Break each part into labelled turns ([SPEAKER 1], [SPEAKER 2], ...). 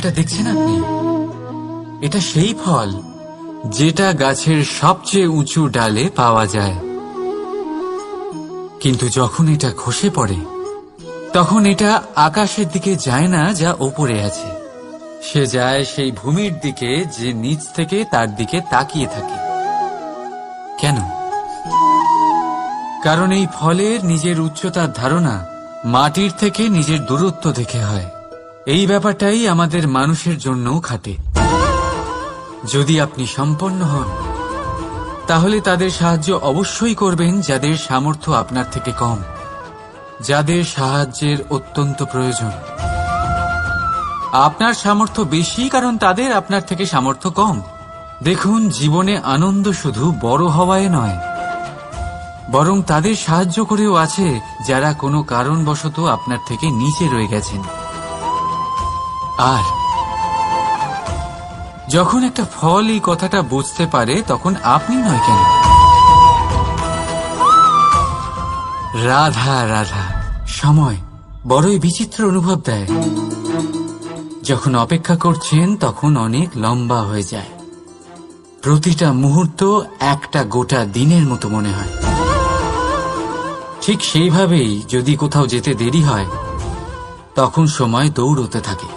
[SPEAKER 1] ফলটা দেখছেন আপনি, এটা সেই ফল যেটা গাছের সবচেয়ে উঁচু ডালে পাওয়া যায়। কিন্তু যখন এটা খসে পড়ে তখন এটা আকাশের দিকে যায় না যা ওপরে আছে, সে যায় সেই ভূমির দিকে যে নিচ থেকে তার দিকে তাকিয়ে থাকে। কেন? কারণ এই ফলের নিজের উচ্চতার ধারণা মাটির থেকে নিজের দূরত্ব দেখে হয়। এই ব্যাপারটাই আমাদের মানুষের জন্যও খাটে। যদি আপনি সম্পন্ন হন তাহলে তাদের সাহায্য অবশ্যই করবেন যাদের সামর্থ্য আপনার থেকে কম, যাদের সাহায্যের অত্যন্ত প্রয়োজন। আপনার সামর্থ্য বেশি কারণ তাদের আপনার থেকে সামর্থ্য কম। দেখুন, জীবনে আনন্দ শুধু বড় হওয়ায় নয়, বরং তাদের সাহায্য করেও আছে যারা কোনো কারণবশত আপনার থেকে নিচে রয়ে গেছেন। আর যখন একটা ফল এই কথাটা বুঝতে পারে তখন আপনি নয় কেন? রাধা রাধা। সময় বড়ই বিচিত্র অনুভব দেয়। যখন অপেক্ষা করছেন তখন অনেক লম্বা হয়ে যায়। প্রতিটা মুহূর্ত একটা গোটা দিনের মতো মনে হয়। ঠিক সেইভাবেই যদি কোথাও যেতে দেরি হয় তখন সময় দৌড়তে থাকে,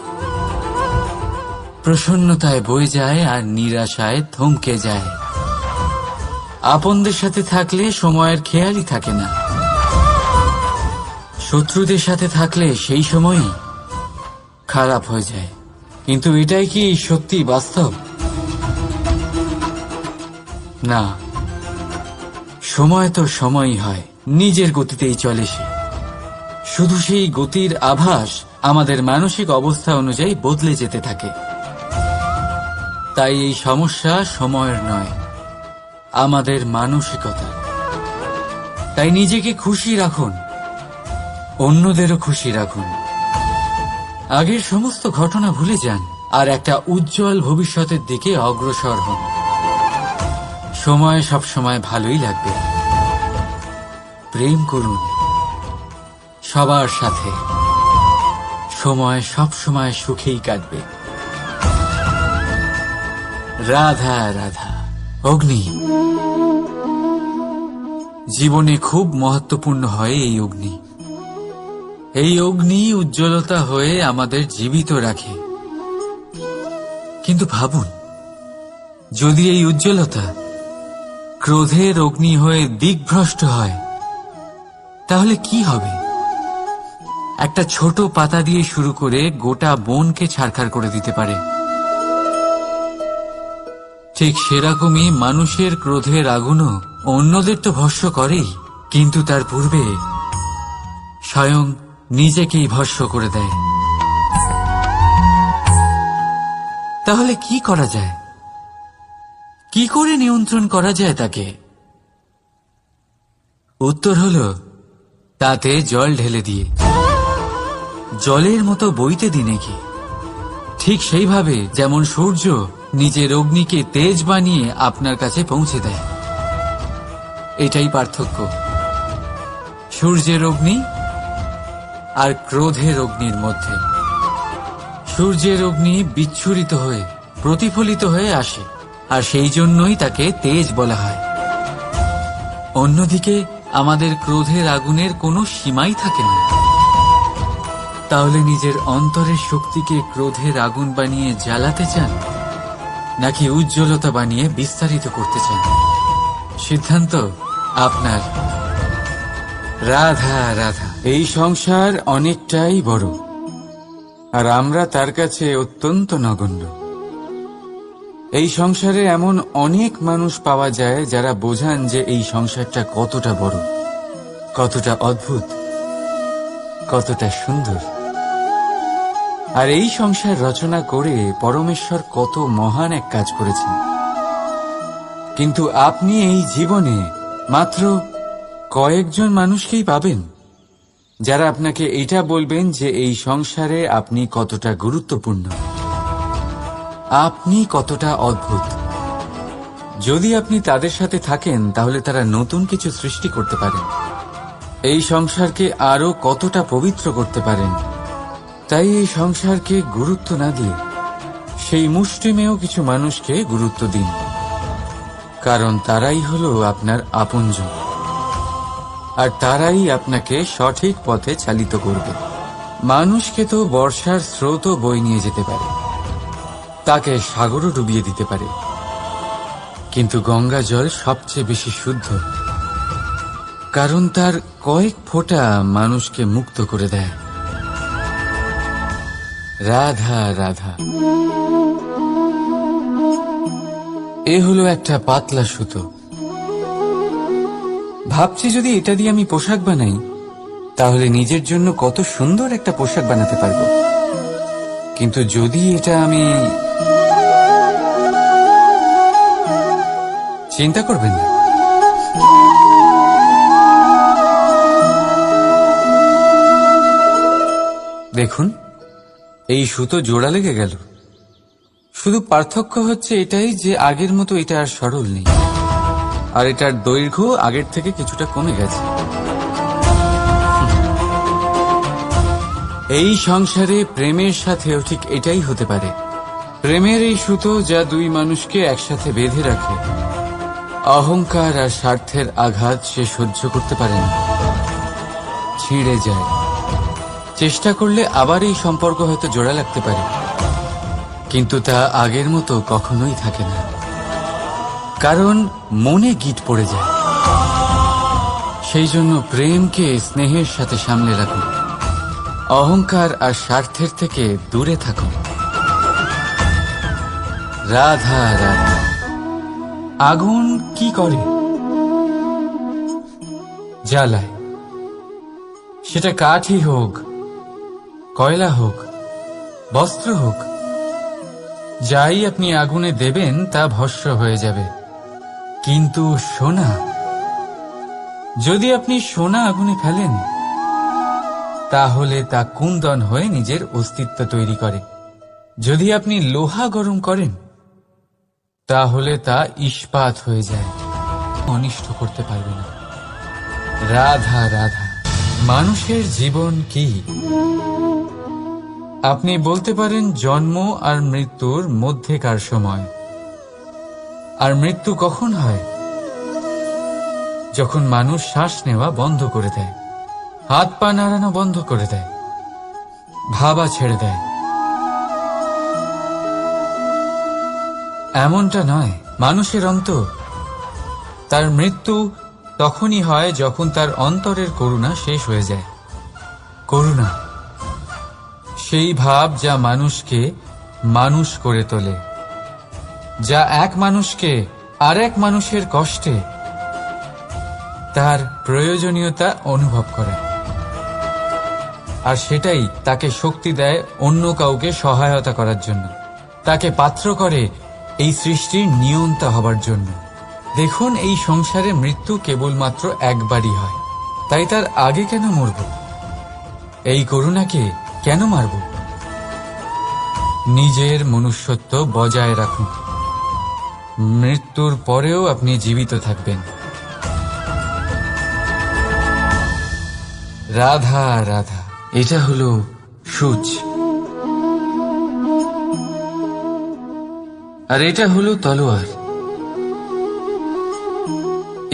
[SPEAKER 1] প্রসন্নতায় বয়ে যায় আর নিরাশায় থমকে যায়। আপনদের সাথে থাকলে সময়ের খেয়ালই থাকে না, শত্রুদের সাথে থাকলে সেই সময়ই খারাপ হয়ে যায়। কিন্তু এটাই কি সত্যি বাস্তব? না, সময় তো সময়ই হয়, নিজের গতিতেই চলে সে। শুধু সেই গতির আভাস আমাদের মানসিক অবস্থা অনুযায়ী বদলে যেতে থাকে। তাই এই সমস্যা সময়ের নয়, আমাদের মানসিকতা। তাই নিজেকে খুশি রাখুন, অন্যদেরও খুশি রাখুন। আগের সমস্ত ঘটনা ভুলে যান আর একটা উজ্জ্বল ভবিষ্যতের দিকে অগ্রসর হন। সময় সবসময় ভালোই লাগবে। প্রেম করুন সবার সাথে, সময় সবসময় সুখেই কাটবে। রাধা রাধা। অগ্নি জীবনে খুব মহত্বপূর্ণ হয়। এই অগ্নি, এই অগ্নি উজ্জ্বলতা হয়ে আমাদের জীবিত রাখে। কিন্তু ভাবুন, যদি এই উজ্জ্বলতা ক্রোধের অগ্নি হয়ে দিকভ্রষ্ট হয় তাহলে কি হবে? একটা ছোট পাতা দিয়ে শুরু করে গোটা বনকে ছারখার করে দিতে পারে। ঠিক সেরকমই মানুষের ক্রোধের আগুনও অন্যদের তো ভস্ম করেই, কিন্তু তার পূর্বে স্বয়ং নিজেকেই ভস্ম করে দেয়। তাহলে কি করা যায়? কি করে নিয়ন্ত্রণ করা যায় তাকে? উত্তর হলো তাতে জল ঢেলে দিয়ে, জলের মতো বইতে দিই নাকি। ঠিক সেইভাবে যেমন সূর্য নিজের অগ্নিকে তেজ বানিয়ে আপনার কাছে পৌঁছে দেয়। এটাই পার্থক্য সূর্যের অগ্নি আর ক্রোধের অগ্নির মধ্যে। সূর্যের অগ্নি বিচ্ছুরিত হয়ে প্রতিফলিত হয়ে আসে, আর সেই জন্যই তাকে তেজ বলা হয়। অন্যদিকে আমাদের ক্রোধের আগুনের কোনো সীমাই থাকে না। তাহলে নিজের অন্তরের শক্তিকে ক্রোধের আগুন বানিয়ে জ্বালাতে চান, নাকি উজ্জ্বলতা বানিয়ে বিস্তারিত করতে চান? সিদ্ধান্ত আপনার। রাধা রাধা। এই সংসার অনেকটাই বড়, আর আমরা তার কাছে অত্যন্ত নগণ্য। এই সংসারে এমন অনেক মানুষ পাওয়া যায় যারা বোঝান যে এই সংসারটা কতটা বড়, কতটা অদ্ভুত, কতটা সুন্দর। আর এই সংসার রচনা করে পরমেশ্বর কত মহান এক কাজ করেছেন। কিন্তু আপনি এই জীবনে মাত্র কয়েকজন মানুষকেই পাবেন যারা আপনাকে এটা বলবেন যে এই সংসারে আপনি কতটা গুরুত্বপূর্ণ, আপনি কতটা অদ্ভুত। যদি আপনি তাদের সাথে থাকেন তাহলে তারা নতুন কিছু সৃষ্টি করতে পারেন, এই সংসারকে আরো কতটা পবিত্র করতে পারেন। তাই এই সংসারকে গুরুত্ব না দিয়ে সেই মুষ্টিমেয় কিছু মানুষকে গুরুত্ব দিন, কারণ তারাই হলো আপনার আপনজন, আর তারাই আপনাকে সঠিক পথে চালিত করবে। মানুষকে তো বর্ষার স্রোতও বয়ে নিয়ে যেতে পারে, তাকে সাগরও ডুবিয়ে দিতে পারে, কিন্তু গঙ্গা জল সবচেয়ে বেশি শুদ্ধ, কারণ তার কয়েক ফোঁটা মানুষকে মুক্ত করে দেয়। রাধা রাধা। এ হলো একটা পাতলা সুতো। ভাবছি যদি এটা দিয়ে আমি পোশাক বানাই, তাহলে নিজের জন্য কত সুন্দর একটা পোশাক বানাতে পারবো। কিন্তু যদি এটা আমি... চিন্তা করবেন না, দেখুন এই সুতো জোড়া লেগে গেল। শুধু পার্থক্য হচ্ছে এটাই যে আগের মতো এটা আর সরল নেই, আর এটার দৈর্ঘ্য আগের থেকে কিছুটা কমে গেছে। এই সংসারে প্রেমের সাথেও ঠিক এটাই হতে পারে। প্রেমের এই সুতো যা দুই মানুষকে একসাথে বেঁধে রাখে, অহংকার আর স্বার্থের আঘাত সে সহ্য করতে পারে না, ছিঁড়ে যায়। চেষ্টা করলে আবার এই সম্পর্ক হয়তো জোড়া লাগতে পারে, কিন্তু তা আগের মতো কখনোই থাকে না, কারণ মনে গিট পড়ে যায়। সেই জন্য প্রেমকে স্নেহের সাথে সামলে রাখুন, অহংকার আর স্বার্থের থেকে দূরে থাকুন। রাধা রাধা। আগুন কি করে? জ্বালায়। সেটা কাঠই হোক, কয়লা হোক, বস্ত্র হোক, যাই আপনি আগুনে দেবেন তা ভস্ম হয়ে যাবে। কিন্তু সোনা, যদি আপনি সোনা আগুনে ফেলেন, তাহলে তা কুন্দন হয়ে নিজের অস্তিত্ব তৈরি করে। যদি আপনি লোহা গরম করেন, তাহলে তা ইস্পাত হয়ে যায়, অনিষ্ট করতে পারবে না। রাধা রাধা। মানুষের জীবন কি? আপনি বলতে পারেন জন্ম আর মৃত্যুর মধ্যেকার সময়। আর মৃত্যু কখন হয়? যখন মানুষ শ্বাস নেওয়া বন্ধ করে দেয়, হাত পা নাড়ানো বন্ধ করে দেয়, ভাবা ছেড়ে দেয়। এমনটা নয়, মানুষের অন্তর। তার মৃত্যু তখনই হয় যখন তার অন্তরের করুণা শেষ হয়ে যায়। করুণা সেই ভাব যা মানুষকে মানুষ করে তোলে, যা এক মানুষকে আরেক মানুষের কষ্টে তার প্রয়োজনীয়তা অনুভব করে, আর সেটাই তাকে শক্তি দেয় অন্য কাউকে সহায়তা করার জন্য, তাকে পাত্র করে এই সৃষ্টির নিয়ন্তা হবার জন্য। দেখুন, এই সংসারে মৃত্যু কেবলমাত্র একবারই হয়, তাই তার আগে কেন মরব? এই করুণাকে কেন মারব? নিজের মনুষ্যত্ব বজায় রাখুন, মৃত্যুর পরেও আপনি জীবিত থাকবেন। রাধা রাধা। এটা হলো সূচ, আর এটা হলো তলোয়ার।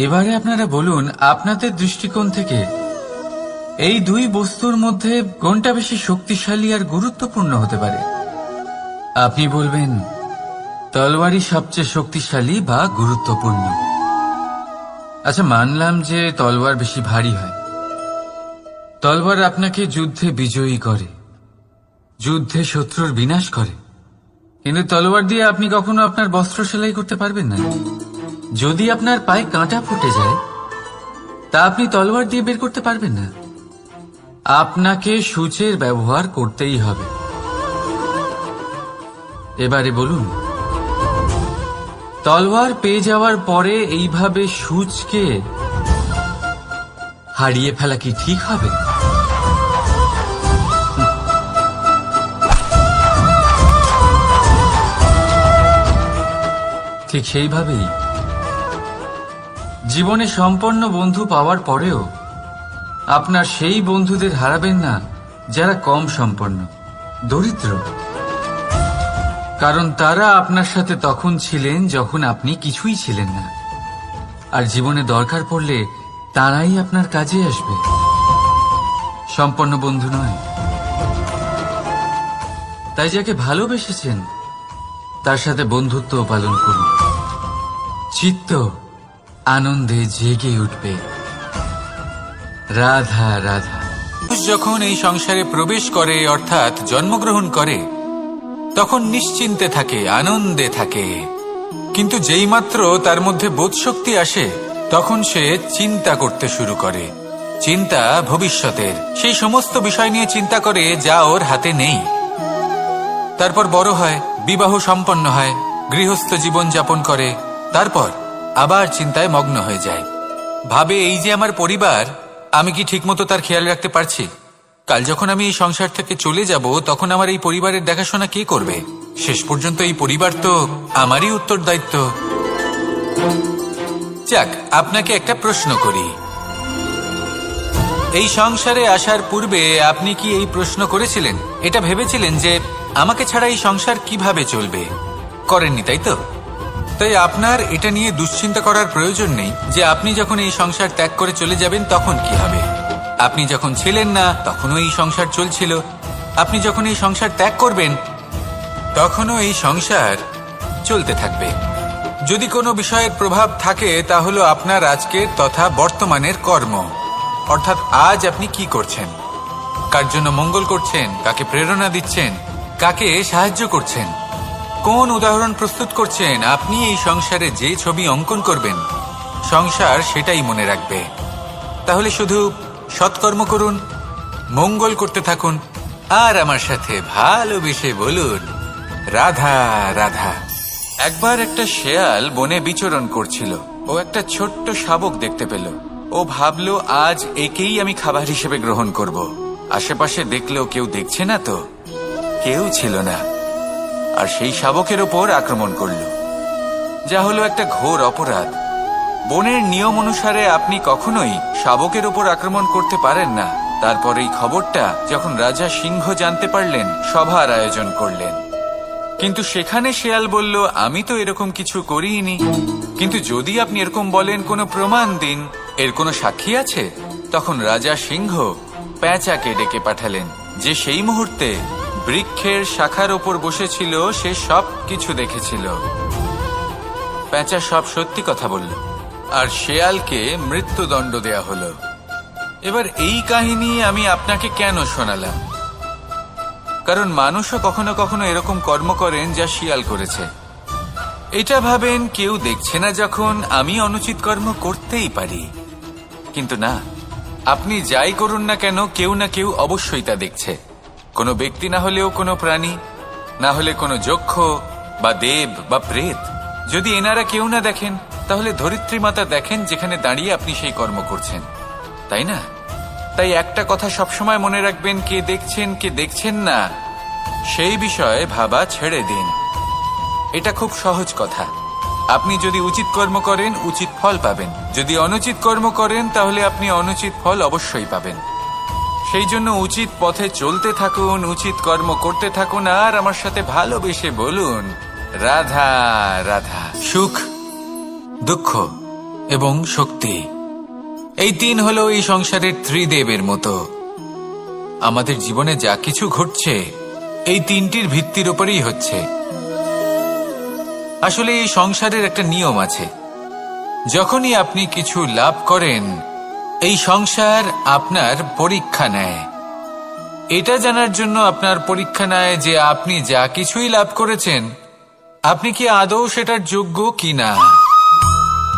[SPEAKER 1] এবারে আপনারা বলুন, আপনাদের দৃষ্টিকোণ থেকে এই দুই বস্তুর মধ্যে কোনটা বেশি শক্তিশালী আর গুরুত্বপূর্ণ হতে পারে? আপনি বলবেন তলোয়ারই সবচেয়ে শক্তিশালী বা গুরুত্বপূর্ণ। আচ্ছা, মানলাম যে তলোয়ার বেশি ভারী হয়। তলোয়ার আপনাকে যুদ্ধে বিজয়ী করে, যুদ্ধে শত্রুর বিনাশ করে, কিন্তু তলোয়ার দিয়ে আপনি কখনো আপনার বস্ত্র সেলাই করতে পারবেন না। যদি আপনার পায়ে কাঁটা ফুটে যায়, তা আপনি তলোয়ার দিয়ে বের করতে পারবেন না। আপনাকে সূচের ব্যবহার করতেই হবে। এবারে বলুন, তলোয়ার পেয়ে যাওয়ার পরে এইভাবে সূচকে হারিয়ে ফেলা কি ঠিক হবে? ঠিক সেইভাবেই জীবনে সম্পন্ন বন্ধু পাওয়ার পরেও আপনার সেই বন্ধুদের হারাবেন না যারা কম সম্পন্ন, দরিদ্র। কারণ তারা আপনার সাথে তখন ছিলেন যখন আপনি কিছুই ছিলেন না, আর জীবনে দরকার পড়লে তারাই আপনার কাজে আসবে, সম্পন্ন বন্ধু নয়। তাই যাকে ভালোবেসেছেন তার সাথে বন্ধুত্ব পালন করুন, চিত্ত আনন্দে জেগে উঠবে। রাধা রাধা। যখন এই সংসারে প্রবেশ করে অর্থাৎ জন্মগ্রহণ করে তখন নিশ্চিন্তে থাকে, আনন্দে থাকে, কিন্তু যেই মাত্র তার মধ্যে বোধশক্তি আসে তখন সে চিন্তা করতে শুরু করে। চিন্তা ভবিষ্যতের, সেই সমস্ত বিষয় নিয়ে চিন্তা করে যা ওর হাতে নেই। তারপর বড় হয়, বিবাহ সম্পন্ন হয়, গৃহস্থ জীবন যাপন করে, তারপর আবার চিন্তায় মগ্ন হয়ে যায়। ভাবে এই যে আমার পরিবার, আমি কি ঠিকমতো তার খেয়াল রাখতে পারছি? কাল যখন আমি এই সংসার থেকে চলে যাব তখন আমার এই পরিবারের দেখাশোনা কে করবে? শেষ পর্যন্ত এই পরিবার তো আমারই উত্তরদায়িত্ব। যাক, আপনাকে একটা প্রশ্ন করি, এই সংসারে আসার পূর্বে আপনি কি এই প্রশ্ন করেছিলেন, এটা ভেবেছিলেন যে আমাকে ছাড়া এই সংসার কিভাবে চলবে? করেননি, তাই তো? তাই আপনার এটা নিয়ে দুশ্চিন্তা করার প্রয়োজন নেই যে আপনি যখন এই সংসার ত্যাগ করে চলে যাবেন তখন কি হবে। আপনি যখন ছিলেন না তখনও এই সংসার চলছিল, আপনি যখন এই সংসার ত্যাগ করবেন তখনও এই সংসার চলতে থাকবে। যদি কোনো বিষয়ের প্রভাব থাকে তা হলো আপনার আজকের তথা বর্তমানের কর্ম, অর্থাৎ আজ আপনি কি করছেন, কার জন্য মঙ্গল করছেন, কাকে প্রেরণা দিচ্ছেন, কাকে সাহায্য করছেন, কোন উদাহরণ প্রস্তুত করছেন। আপনি এই সংসারে যে ছবি অঙ্কন করবেন সংসার সেটাই মনে রাখবে। তাহলে শুধু সৎকর্ম করুন, মঙ্গল করতে থাকুন, আর আমার সাথে ভালোবেসে বলুন রাধা রাধা। একবার একটা শেয়াল বনে বিচরণ করছিল। ও একটা ছোট্ট শাবক দেখতে পেল। ও ভাবলো আজ একেই আমি খাবার হিসেবে গ্রহণ করব। আশেপাশে দেখলেও কেউ দেখছে না তো, কেউ ছিল না, আর সেই শাবকের ওপর আক্রমণ করল, যা হলো একটা ঘোর অপরাধ। বনের নিয়ম অনুসারে আপনি কখনোই শাবকের ওপর আক্রমণ করতে পারেন না। তারপর এই খবরটা যখন রাজা সিংহ জানতে পারলেন, সভার আয়োজন করলেন। কিন্তু সেখানে শেয়াল বলল, আমি তো এরকম কিছু করিনি। কিন্তু যদি আপনি এরকম বলেন, কোনো প্রমাণ দিন, এর কোনো সাক্ষী আছে? তখন রাজা সিংহ পেঁচাকে ডেকে পাঠালেন, যে সেই মুহূর্তে বৃক্ষের শাখার ওপর বসেছিল, সে সব কিছু দেখেছিল। পেঁচা সব সত্যি কথা বলল, আর শেয়ালকে মৃত্যুদণ্ড দেয়া হলো। এবার এই কাহিনী আমি আপনাকে কেন শোনালাম? কারণ মানুষও কখনো কখনো এরকম কর্ম করেন যা শিয়াল করেছে। এটা ভাবেন কেউ দেখছে না যখন আমি অনুচিত কর্ম করতেই পারি, কিন্তু না, আপনি যাই করুন না কেন কেউ না কেউ অবশ্যই তা দেখছে। কোনো ব্যক্তি না হলেও কোনো প্রাণী, না হলে কোনো যক্ষ বা দেব বা প্রেত। যদি এনারা কেউ না দেখেন তাহলে ধরিত্রী মাতা দেখেন, যেখানে দাঁড়িয়ে আপনি সেই কর্ম করছেন, তাই না? তাই একটা কথা সবসময় মনে রাখবেন, কে দেখছেন কে দেখছেন না সেই বিষয়ে ভাবা ছেড়ে দিন। এটা খুব সহজ কথা। আপনি যদি উচিত কর্ম করেন উচিত ফল পাবেন, যদি অনুচিত কর্ম করেন তাহলে আপনি অনুচিত ফল অবশ্যই পাবেন। সেই জন্য উচিত পথে চলতে থাকুন, উচিত কর্ম করতে থাকুন, আর আমার সাথে ভালোবেসে বলুন রাধা রাধা। সুখ, দুঃখ এবং শক্তি, এই তিন হলো এই সংসারের ত্রিদেবের মতো। আমাদের জীবনে যা কিছু ঘটছে এই তিনটির ভিত্তির উপরেই হচ্ছে। আসলে এই সংসারের একটা নিয়ম আছে, যখনই আপনি কিছু লাভ করেন এই সংসার আপনার পরীক্ষা নেয়। এটা জানার জন্য আপনার পরীক্ষা নেয় যে আপনি যা কিছুই লাভ করেছেন আপনি কি আদৌ সেটার যোগ্য কিনা।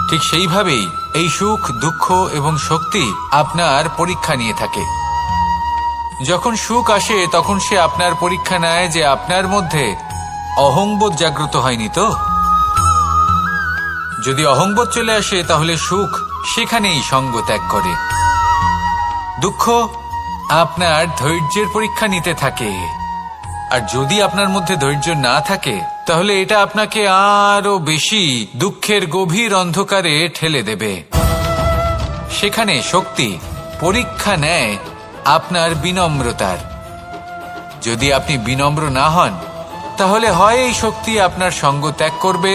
[SPEAKER 1] ঠিক সেইভাবেই এই সুখ, দুঃখ এবং শক্তি আপনার পরীক্ষা নিয়ে থাকে। যখন সুখ আসে তখন সে আপনার পরীক্ষা নেয় যে আপনার মধ্যে অহংবোধ জাগ্রত হয়নি তো। যদি অহংবোধ চলে আসে তাহলে সুখ সেখানেই সঙ্গ ত্যাগ করে। দুঃখ আপনার ধৈর্যের পরীক্ষা নিতে থাকে, আর যদি আপনার মধ্যে ধৈর্য না থাকে তাহলে এটা আপনাকে আরো বেশি দুঃখের গভীর অন্ধকারে ঠেলে দেবে। সেখানে শক্তি পরীক্ষা নেয় আপনার বিনম্রতার। যদি আপনি বিনম্র না হন তাহলে হয় এই শক্তি আপনার সঙ্গ ত্যাগ করবে,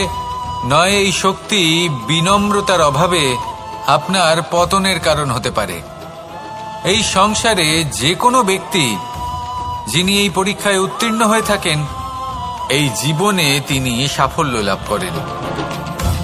[SPEAKER 1] নয় এই শক্তি বিনম্রতার অভাবে আপনার পতনের কারণ হতে পারে। এই সংসারে যে কোনো ব্যক্তি যিনি এই পরীক্ষায় উত্তীর্ণ হয়ে থাকেন, এই জীবনে তিনি সাফল্য লাভ করেন।